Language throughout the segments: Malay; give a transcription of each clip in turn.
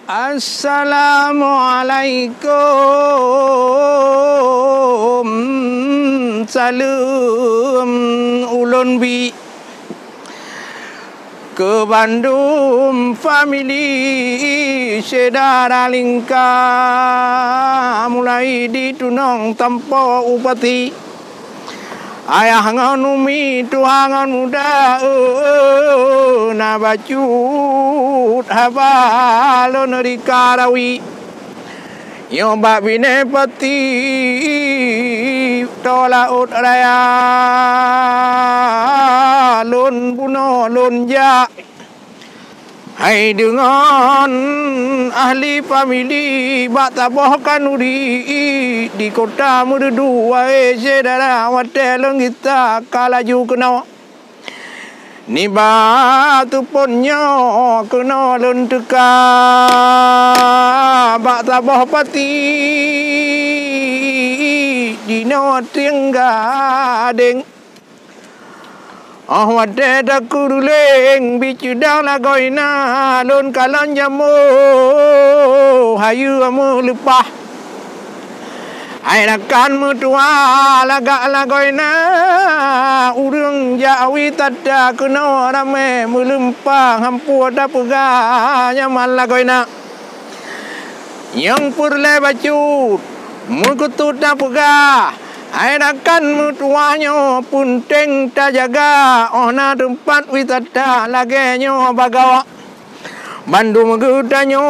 Assalamualaikum salam ulun bi ke Bandung family sedara lingkar mulai ditunong tanpa upati ayah nganumi tuhangan muda na bacut habalon rikarawi nyoba bine pati tola ut raya lun buno lun ja hai dengan ahli famili bataboh kanuri di kota merdu wae sedara watel kita kalaju kena ni batu ponyo kena lun teka bataboh pati dino tinggadeng wade da kuruleng bicu dang la goina lon kalan jamu hayu amu lupa ai rakan mutua laga la goina urang jawi tada kena rame mulempang hampu da pega nyaman la goina yang purle bacut mukutut da pega hai rakan mutuanya punteng ta jaga ona tempat wisata lagenyo bagawa Bandung gedanyo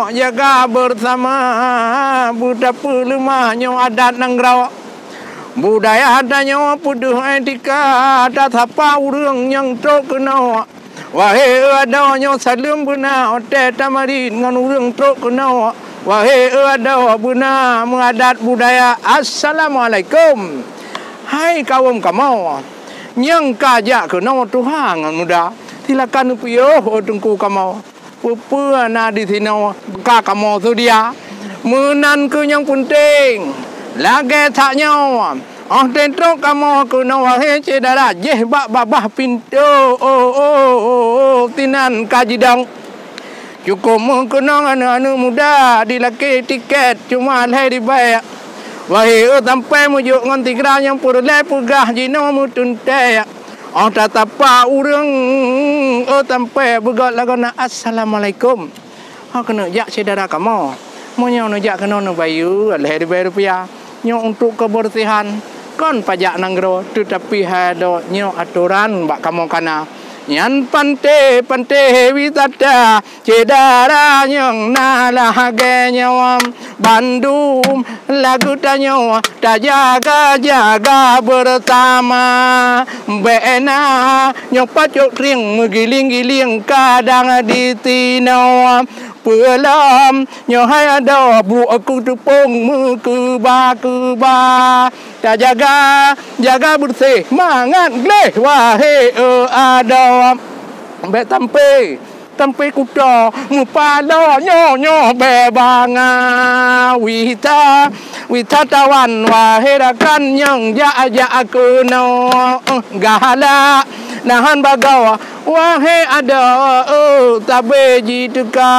jaga bersama budak pelemahnya adat nangrau budaya adanyo puduh etika ta thapa urang yang trok kena wahai adonyo salam bena ote tamarin ngan urang trok kena wahai ada buna mengadat budaya. Assalamualaikum. Hai kaum kamu yang kajak kena Tuhan muda silakan piyo tungku kamu pupu na di sini ka kamu tu dia menan ke yang penting lagi tak nyawa tentu kamu kena wahai cedera jeh babah pintu tinan kajidang cukup mengkenang anak-anak muda di laki tiket cuma lahir di bayak wahai sampai mujuk ngan tigra yang purle pegah jino mutunte tatapa urang sampai begat lagana assalamualaikum kena jak saudara kamu monyo no jak kena no bayu lahir di bayar rupiah nyo untuk kebersihan kon pajak nanggro tetapi hado nyo aturan bak kamu kana Yan pante wisata cedara yang nalah nyawam Bandung lagu tanyo tak jaga bersama bena nyopat jok ring menggiling-giling kadang di tinau pelam nyohai ada bu aku tepung mekeba tak jaga bersih mangat gleh wahai ada be tampe kuda mupala nyo bebanga witawan wahai rakan yang ja kena gahala nahan bagawa wahai ada tabe ji teka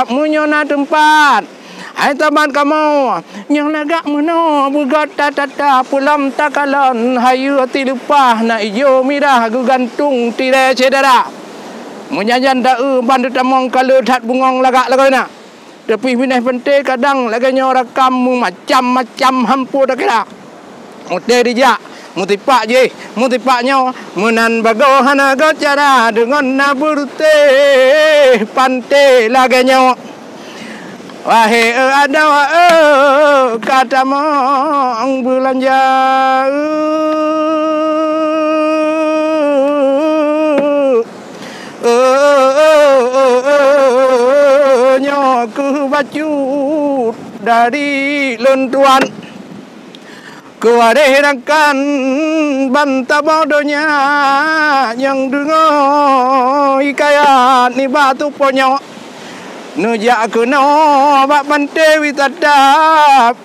munyona tempat hai taman kamu yang lagak meno bugat tata pulam takalan hayu ati lupah na ijo mirah gugantung tire cedera munyajan da bandu tamong kalau that bungong lagak na tapi pineh pente kadang laganya rakam macam-macam hampu dak kira ote dijak mutipaknya menan bagohana gocara dengan naburte pante laganya wahai ada kata mong belanja nyoku bacut dari lentuan kewadehakan banta bodohnya yang dengar hikayat ni batu ponyo nujak kena bak pante witada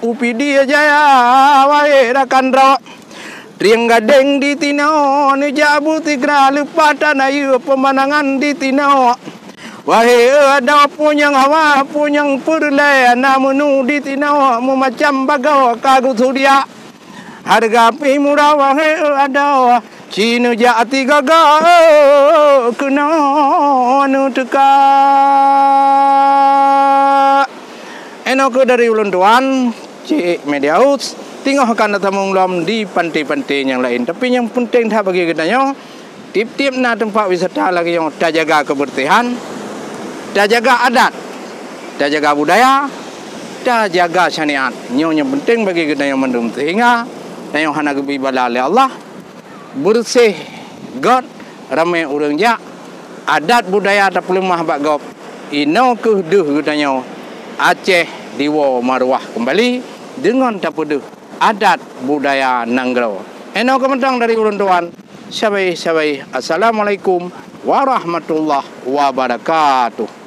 upi dia jaya wae rakan ro riang gadeng di tino nujak butigra lupa tanayu pemandangan di tino Wahai ada punyang hawa punyang perlai namunu di tinawa mu macam bagawa kagu sudia harga pi murah wahai ada Cina jati gaga kena anu teka enok dari ulun tuan Cik Media House tinggal akan tamung lam di pantai-pantai yang lain tapi yang penting dah bagi kita nyo tip-tip na tempat wisata lagi yang dah jaga kebersihan dah jaga adat dah jaga budaya dah jaga syariat yang penting bagi kita yang mendum sehingga yang hana beribadah oleh Allah bersih God ramai orang jak adat budaya tak lemah bak gop ino kehduh gudanya Aceh diwa marwah kembali dengan tak peduh adat budaya Nanggro eno kementang dari ulun tuan sabai assalamualaikum warahmatullahi wabarakatuh.